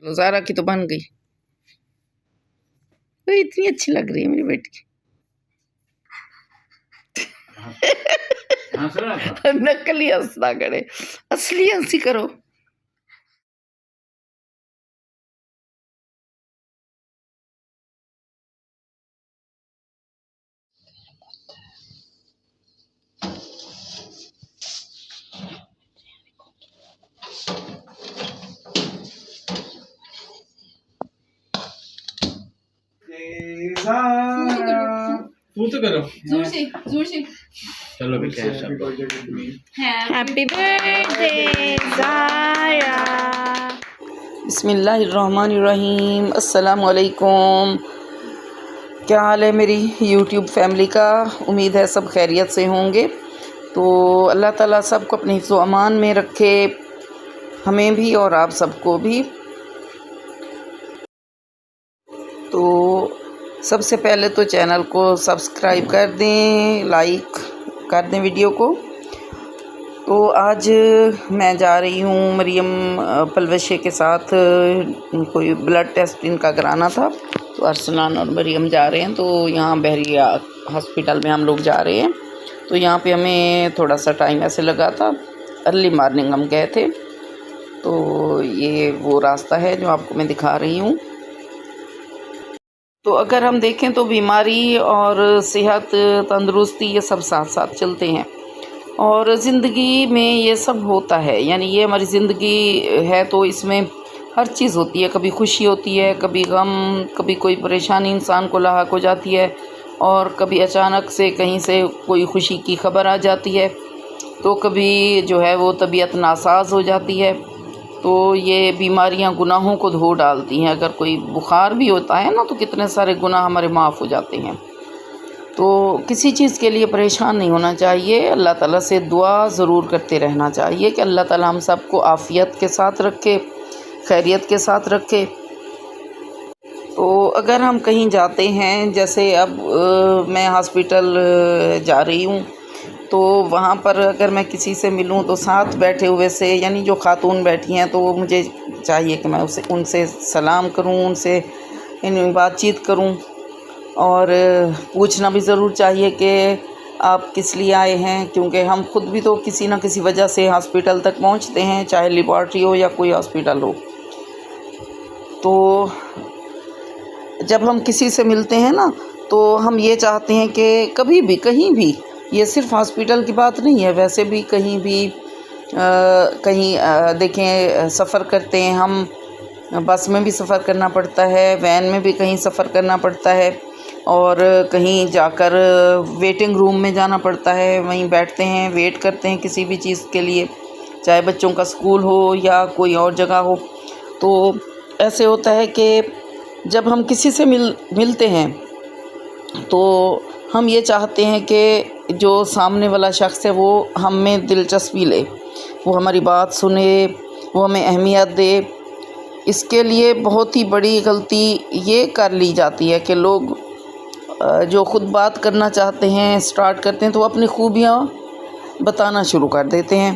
زارا کی تو بن گئی، اتنی اچھی لگ رہی ہے میری بیٹی، نقلی ہنسنا کرے، اصلی ہنسی کرو۔ چلو ہیپی برتھڈے زارا۔ بسم اللہ الرحمن الرحیم۔ السلام علیکم، کیا حال ہے میری یوٹیوب فیملی کا؟ امید ہے سب خیریت سے ہوں گے۔ تو اللہ تعالیٰ سب کو اپنے حفظ و امان میں رکھے، ہمیں بھی اور آپ سب کو بھی۔ تو سب سے پہلے تو چینل کو سبسکرائب کر دیں، لائک کر دیں ویڈیو کو۔ تو آج میں جا رہی ہوں مریم پلوشے کے ساتھ، کوئی بلڈ ٹیسٹ ان کا کرانا تھا، تو ارسلان اور مریم جا رہے ہیں۔ تو یہاں بحریہ ہاسپٹل میں ہم لوگ جا رہے ہیں، تو یہاں پہ ہمیں تھوڑا سا ٹائم ایسے لگا تھا، ارلی مارننگ ہم گئے تھے۔ تو یہ وہ راستہ ہے جو آپ کو میں دکھا رہی ہوں۔ تو اگر ہم دیکھیں تو بیماری اور صحت، تندرستی، یہ سب ساتھ ساتھ چلتے ہیں، اور زندگی میں یہ سب ہوتا ہے، یعنی یہ ہماری زندگی ہے تو اس میں ہر چیز ہوتی ہے، کبھی خوشی ہوتی ہے، کبھی غم، کبھی کوئی پریشانی انسان کو لاحق ہو جاتی ہے، اور کبھی اچانک سے کہیں سے کوئی خوشی کی خبر آ جاتی ہے، تو کبھی جو ہے وہ طبیعت ناساز ہو جاتی ہے۔ تو یہ بیماریاں گناہوں کو دھو ڈالتی ہیں، اگر کوئی بخار بھی ہوتا ہے نا تو کتنے سارے گناہ ہمارے معاف ہو جاتے ہیں۔ تو کسی چیز کے لیے پریشان نہیں ہونا چاہیے، اللہ تعالیٰ سے دعا ضرور کرتے رہنا چاہیے کہ اللہ تعالیٰ ہم سب کو عافیت کے ساتھ رکھے، خیریت کے ساتھ رکھے۔ تو اگر ہم کہیں جاتے ہیں، جیسے اب میں ہاسپٹل جا رہی ہوں، تو وہاں پر اگر میں کسی سے ملوں تو ساتھ بیٹھے ہوئے سے، یعنی جو خاتون بیٹھی ہیں، تو وہ مجھے چاہیے کہ میں ان سے سلام کروں، ان سے بات چیت کروں، اور پوچھنا بھی ضرور چاہیے کہ آپ کس لیے آئے ہیں، کیونکہ ہم خود بھی تو کسی نہ کسی وجہ سے ہاسپٹل تک پہنچتے ہیں، چاہے لیبارٹری ہو یا کوئی ہاسپٹل ہو۔ تو جب ہم کسی سے ملتے ہیں نا تو ہم یہ چاہتے ہیں کہ کبھی بھی کہیں بھی، یہ صرف ہاسپٹل کی بات نہیں ہے، ویسے بھی کہیں بھی کہیں دیکھیں سفر کرتے ہیں ہم، بس میں بھی سفر کرنا پڑتا ہے، وین میں بھی کہیں سفر کرنا پڑتا ہے، اور کہیں جا کر ویٹنگ روم میں جانا پڑتا ہے، وہیں بیٹھتے ہیں، ویٹ کرتے ہیں کسی بھی چیز کے لیے، چاہے بچوں کا اسکول ہو یا کوئی اور جگہ ہو۔ تو ایسے ہوتا ہے کہ جب ہم کسی سے ملتے ہیں تو ہم یہ چاہتے ہیں کہ جو سامنے والا شخص ہے وہ ہم میں دلچسپی لے، وہ ہماری بات سنے، وہ ہمیں اہمیت دے۔ اس کے لیے بہت ہی بڑی غلطی یہ کر لی جاتی ہے کہ لوگ جو خود بات کرنا چاہتے ہیں، سٹارٹ کرتے ہیں، تو وہ اپنی خوبیاں بتانا شروع کر دیتے ہیں،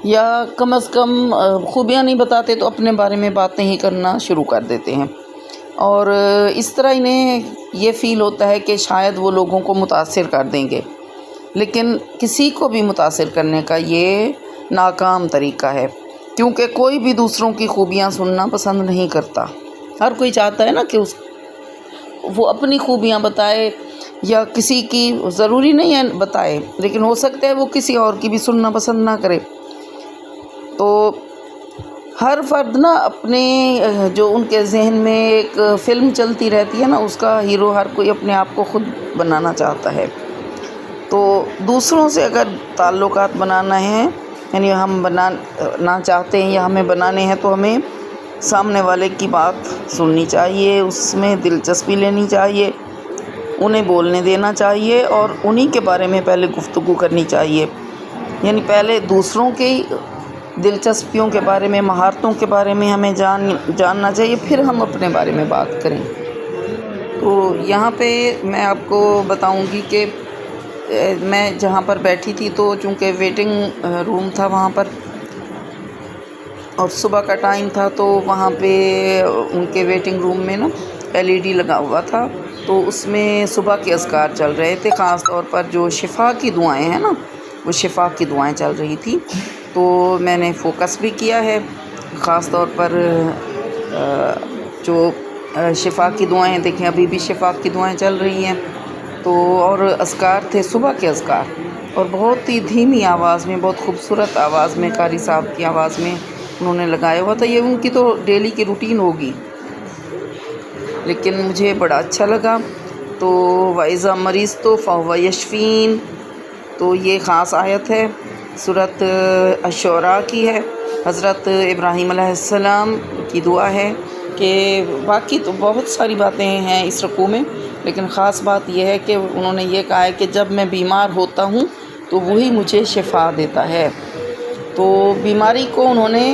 یا کم از کم خوبیاں نہیں بتاتے تو اپنے بارے میں باتیں ہی کرنا شروع کر دیتے ہیں، اور اس طرح انہیں یہ فیل ہوتا ہے کہ شاید وہ لوگوں کو متاثر کر دیں گے، لیکن کسی کو بھی متاثر کرنے کا یہ ناکام طریقہ ہے، کیونکہ کوئی بھی دوسروں کی خوبیاں سننا پسند نہیں کرتا۔ ہر کوئی چاہتا ہے نا کہ وہ اپنی خوبیاں بتائے، یا کسی کی ضروری نہیں ہے بتائے، لیکن ہو سکتا ہے وہ کسی اور کی بھی سننا پسند نہ کرے۔ تو ہر فرد نا اپنے جو ان کے ذہن میں ایک فلم چلتی رہتی ہے نا، اس کا ہیرو ہر کوئی اپنے آپ کو خود بنانا چاہتا ہے۔ تو دوسروں سے اگر تعلقات بنانا ہے، یعنی ہم بنانا چاہتے ہیں یا ہمیں بنانے ہیں، تو ہمیں سامنے والے کی بات سننی چاہیے، اس میں دلچسپی لینی چاہیے، انہیں بولنے دینا چاہیے، اور انہی کے بارے میں پہلے گفتگو کرنی چاہیے، یعنی پہلے دوسروں کی دلچسپیوں کے بارے میں، مہارتوں کے بارے میں ہمیں جاننا چاہیے، پھر ہم اپنے بارے میں بات کریں۔ تو یہاں پہ میں آپ کو بتاؤں گی کہ میں جہاں پر بیٹھی تھی، تو چونکہ ویٹنگ روم تھا وہاں پر، اور صبح کا ٹائم تھا تو وہاں پہ ان کے ویٹنگ روم میں نا LED لگا ہوا تھا، تو اس میں صبح کے اذکار چل رہے تھے، خاص طور پر جو شفا کی دعائیں ہیں نا، وہ شفا کی دعائیں چل رہی تھی، تو میں نے فوکس بھی کیا ہے، خاص طور پر جو شفا کی دعائیں دیکھیں، ابھی بھی شفا کی دعائیں چل رہی ہیں، تو اور اذکار تھے صبح کے اذکار، اور بہت ہی دھیمی آواز میں، بہت خوبصورت آواز میں، قاری صاحب کی آواز میں انہوں نے لگایا ہوا تھا۔ یہ ان کی تو ڈیلی کی روٹین ہوگی، لیکن مجھے بڑا اچھا لگا۔ تو وَإِذَا مَرِضْتُ فَهُوَ يَشْفِينِ، تو یہ خاص آیت ہے، سورۃ الشعراء کی ہے، حضرت ابراہیم علیہ السلام کی دعا ہے کہ باقی تو بہت ساری باتیں ہیں اس رکوع میں، لیکن خاص بات یہ ہے کہ انہوں نے یہ کہا ہے کہ جب میں بیمار ہوتا ہوں تو وہی مجھے شفا دیتا ہے، تو بیماری کو انہوں نے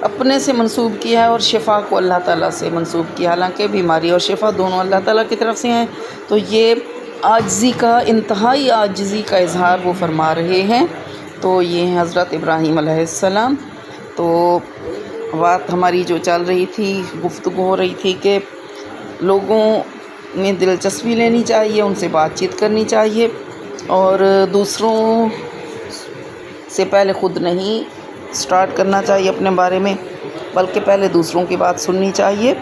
اپنے سے منسوب کیا ہے اور شفا کو اللہ تعالیٰ سے منسوب کیا، حالانکہ بیماری اور شفا دونوں اللہ تعالیٰ کی طرف سے ہیں۔ تو یہ عاجزی کا، انتہائی عاجزی کا اظہار وہ فرما رہے ہیں، تو یہ ہیں حضرت ابراہیم علیہ السلام۔ تو بات ہماری جو چل رہی تھی، گفتگو ہو رہی تھی کہ لوگوں میں دلچسپی لینی چاہیے، ان سے بات چیت کرنی چاہیے، اور دوسروں سے پہلے خود نہیں سٹارٹ کرنا چاہیے اپنے بارے میں، بلکہ پہلے دوسروں کی بات سننی چاہیے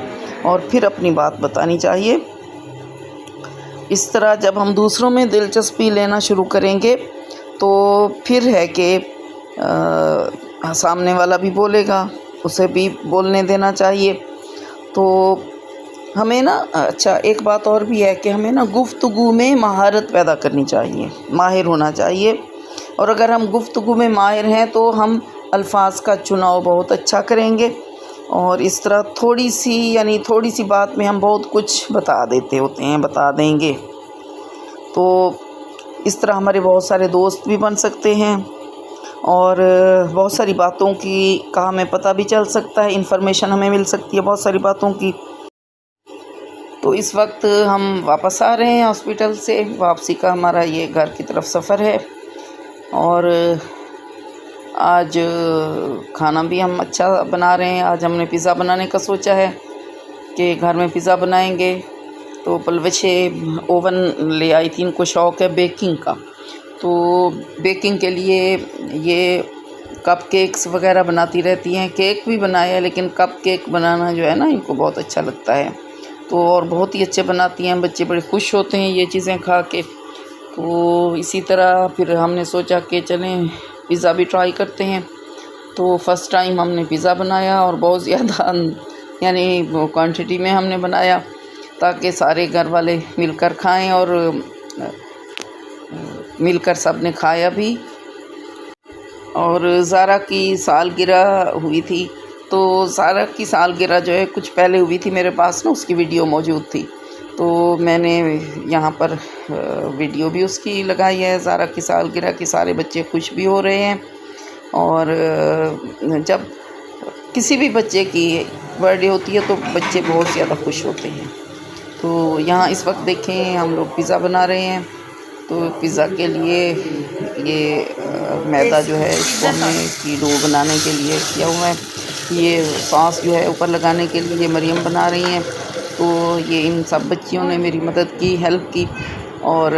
اور پھر اپنی بات بتانی چاہیے۔ اس طرح جب ہم دوسروں میں دلچسپی لینا شروع کریں گے تو پھر ہے کہ سامنے والا بھی بولے گا، اسے بھی بولنے دینا چاہیے۔ تو ہمیں نا، اچھا ایک بات اور بھی ہے کہ ہمیں نا گفتگو میں مہارت پیدا کرنی چاہیے، ماہر ہونا چاہیے، اور اگر ہم گفتگو میں ماہر ہیں تو ہم الفاظ کا چناؤ بہت اچھا کریں گے، اور اس طرح تھوڑی سی بات میں ہم بہت کچھ بتا دیتے ہوتے ہیں، بتا دیں گے، تو اس طرح ہمارے بہت سارے دوست بھی بن سکتے ہیں، اور بہت ساری باتوں کا ہمیں پتہ بھی چل سکتا ہے، انفارمیشن ہمیں مل سکتی ہے بہت ساری باتوں کی۔ تو اس وقت ہم واپس آ رہے ہیں ہاسپٹل سے، واپسی کا ہمارا یہ گھر کی طرف سفر ہے، اور آج کھانا بھی ہم اچھا بنا رہے ہیں۔ آج ہم نے پیزا بنانے کا سوچا ہے کہ گھر میں پیزا بنائیں گے، تو پلوچے اوون لے آئی تھی، ان کو شوق ہے بیکنگ کا، تو بیکنگ کے لیے یہ کپ کیکس وغیرہ بناتی رہتی ہیں، کیک بھی بنایا ہے، لیکن کپ کیک بنانا جو ہے نا ان کو بہت اچھا لگتا ہے، تو اور بہت ہی اچھے بناتی ہیں، بچے بڑے خوش ہوتے ہیں یہ چیزیں کھا کے۔ تو اسی طرح پھر ہم نے سوچا کہ چلیں پیزا بھی ٹرائی کرتے ہیں، تو فرسٹ ٹائم ہم نے پیزا بنایا، اور بہت زیادہ کوانٹٹی میں ہم نے بنایا تاکہ سارے گھر والے مل کر کھائیں، اور مل کر سب نے کھایا بھی۔ اور زارا کی سالگرہ ہوئی تھی، تو زارا کی سالگرہ جو ہے کچھ پہلے ہوئی تھی، میرے پاس نا اس کی ویڈیو موجود تھی، تو میں نے یہاں پر ویڈیو بھی اس کی لگائی ہے زارا کی سالگرہ کی، سارے بچے خوش بھی ہو رہے ہیں، اور جب کسی بھی بچے کی برتھ ڈے ہوتی ہے تو بچے بہت زیادہ خوش ہوتے ہیں۔ تو یہاں اس وقت دیکھیں ہم لوگ پیزا بنا رہے ہیں، تو پیزا کے لیے یہ میدا جو ہے اس کو ہم نے اس کی ڈو بنانے کے لیے کیا ہوا ہے، یہ ساس جو ہے اوپر لگانے کے لیے مریم بنا رہی ہیں، تو یہ ان سب بچیوں نے میری مدد کی، ہیلپ کی، اور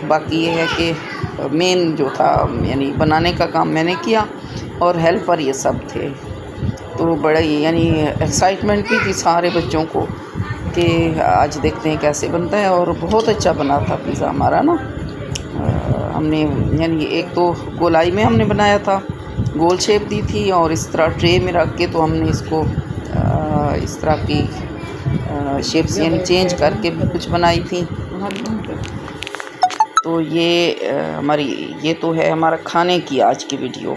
باقی یہ ہے کہ مین جو تھا بنانے کا کام میں نے کیا، اور ہیلپر یہ سب تھے، تو بڑا ایکسائٹمنٹ بھی تھی سارے بچوں کو کہ آج دیکھتے ہیں کیسے بنتا ہے، اور بہت اچھا بنا تھا پیزا ہمارا نا۔ ہم نے ایک تو گولائی میں ہم نے بنایا تھا، گول شیپ دی تھی، اور اس طرح ٹرے میں رکھ کے تو ہم نے اس کو اس طرح کی شیپس چینج کر کے کچھ بنائی تھی۔ تو یہ تو ہے ہمارا کھانے کی آج کی ویڈیو۔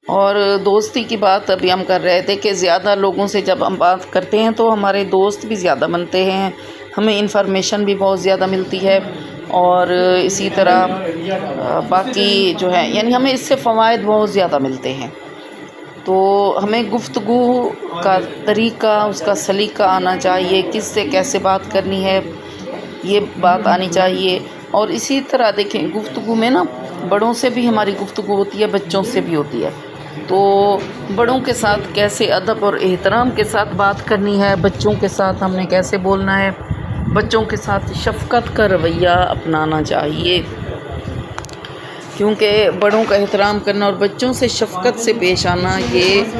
اور دوستی کی بات ابھی ہم کر رہے تھے کہ زیادہ لوگوں سے جب ہم بات کرتے ہیں تو ہمارے دوست بھی زیادہ بنتے ہیں، ہمیں انفارمیشن بھی بہت زیادہ ملتی ہے، اور اسی طرح باقی جو ہے ہمیں اس سے فوائد بہت زیادہ ملتے ہیں۔ تو ہمیں گفتگو کا طریقہ، اس کا سلیقہ آنا چاہیے، کس سے کیسے بات کرنی ہے یہ بات آنی چاہیے، اور اسی طرح دیکھیں گفتگو میں نا بڑوں سے بھی ہماری گفتگو ہوتی ہے، بچوں سے بھی ہوتی ہے، تو بڑوں کے ساتھ کیسے ادب اور احترام کے ساتھ بات کرنی ہے، بچوں کے ساتھ ہم نے کیسے بولنا ہے، بچوں کے ساتھ شفقت کا رویہ اپنانا چاہیے، کیونکہ بڑوں کا احترام کرنا اور بچوں سے شفقت سے پیش آنا یہ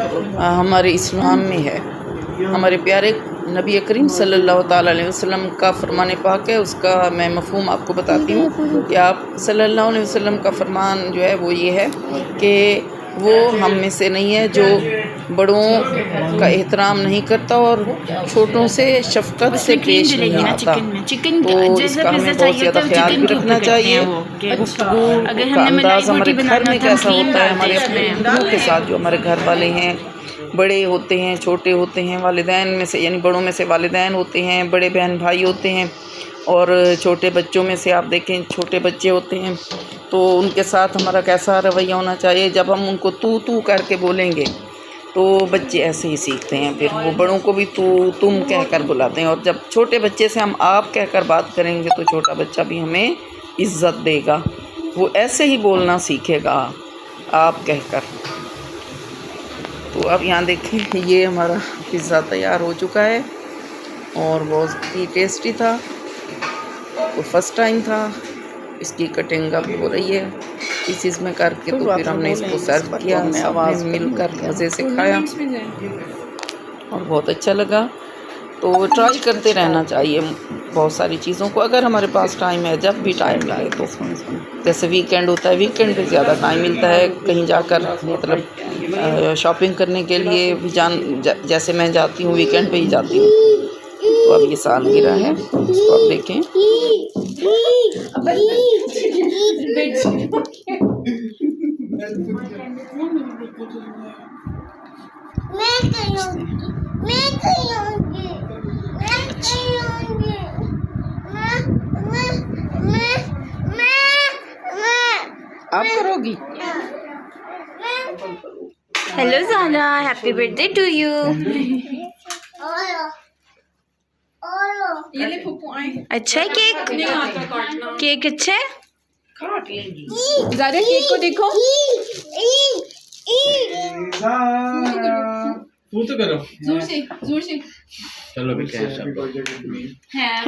ہمارے اسلام میں ہے۔ ہمارے پیارے نبی کریم صلی اللہ تعالیٰ علیہ وسلم کا فرمان پاک ہے، اس کا میں مفہوم آپ کو بتاتی ہوں کہ آپ صلی اللہ علیہ وسلم کا فرمان جو ہے وہ یہ ہے کہ وہ ہم میں سے نہیں ہے جو بڑوں کا احترام نہیں کرتا اور چھوٹوں سے شفقت سے پیش نہیں آتا۔ تو اس کا ہمیں بہت زیادہ خیال بھی رکھنا چاہیے۔ گفتگو کا انداز ہمارے گھر میں کیسا ہوتا ہے، ہمارے اپنے بڑوں کے ساتھ جو ہمارے گھر والے ہیں، بڑے ہوتے ہیں، چھوٹے ہوتے ہیں، والدین میں سے یعنی بڑوں میں سے والدین ہوتے ہیں، بڑے بہن بھائی ہوتے ہیں، اور چھوٹے بچوں میں سے آپ دیکھیں چھوٹے بچے ہوتے ہیں، تو ان کے ساتھ ہمارا کیسا رویہ ہونا چاہیے۔ جب ہم ان کو تو کر کے بولیں گے تو بچے ایسے ہی سیکھتے ہیں، پھر وہ بڑوں کو بھی تم کہہ کر بلاتے ہیں، اور جب چھوٹے بچے سے ہم آپ کہہ کر بات کریں گے تو چھوٹا بچہ بھی ہمیں عزت دے گا، وہ ایسے ہی بولنا سیکھے گا آپ کہہ کر۔ تو اب یہاں دیکھیں یہ ہمارا پزا تیار ہو چکا ہے اور بہت ہی ٹیسٹی تھا، تو فرسٹ ٹائم تھا، اس کی کٹنگ اب ہو رہی ہے پیسز میں کر کے، تو پھر ہم نے اس کو سرو کیا، سب نے مل کر مزے سے کھایا اور بہت اچھا لگا۔ تو ٹرائی کرتے رہنا چاہیے بہت ساری چیزوں کو، اگر ہمارے پاس ٹائم ہے، جب بھی ٹائم لگے، تو جیسے ویکینڈ ہوتا ہے، ویکینڈ پہ زیادہ ٹائم ملتا ہے کہیں جا کر، مطلب شاپنگ کرنے کے لیے بھی جیسے میں جاتی ہوں ویکینڈ پہ ہی جاتی ہوں۔ تو اب یہ سالگرہ ہے، اس کو آپ دیکھیں۔ آپ کرو گی؟ Hello Zana, happy birthday to you. یہ لے پھپھو آئیں۔ اچھا ہے کیک؟ نہیں آتا کاٹنا۔ کیک اچھا ہے؟ کاٹ لیں گی۔ زارا کیک کو دیکھو۔ وہ تو کرو زور سے۔ چلو بھی کیا ہے۔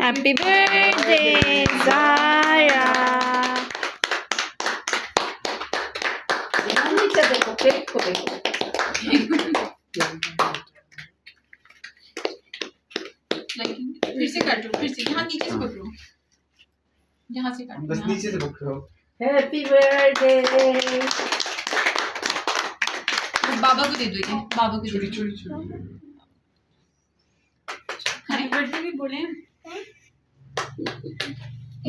ہیپی برتھ ڈے زارا۔ دیکھو کیک کو دیکھو۔ پھر سے کاٹو، پھر سے یہاں نیچے سے پکڑو، یہاں سے کاٹو، بس نیچے سے پکڑو۔ Happy birth day. بابا کو دے دو، یہ بابا کو دے دو۔ ہیپی برتھ ڈے بھی بولیں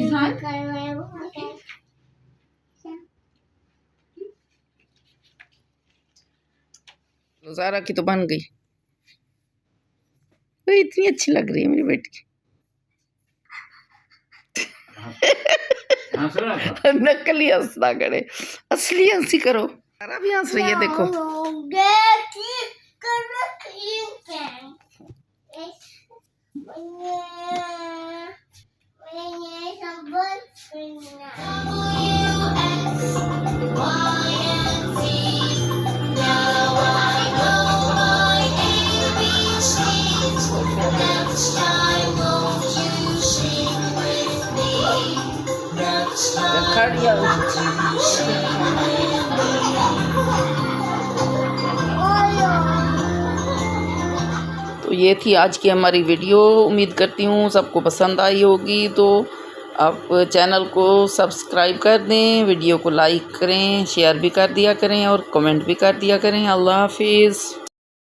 اظہار۔ زارا کی تو بن گئی، اتنی اچھی لگ رہی ہے میری بیٹی۔ نقلی ہنسنا کرے، اصلی ہنسی کرو۔ زارا بھی ہنس رہی ہے، دیکھو۔ تو یہ تھی آج کی ہماری ویڈیو، امید کرتی ہوں سب کو پسند آئی ہوگی، تو آپ چینل کو سبسکرائب کر دیں، ویڈیو کو لائک کریں، شیئر بھی کر دیا کریں اور کمنٹ بھی کر دیا کریں۔ اللہ حافظ۔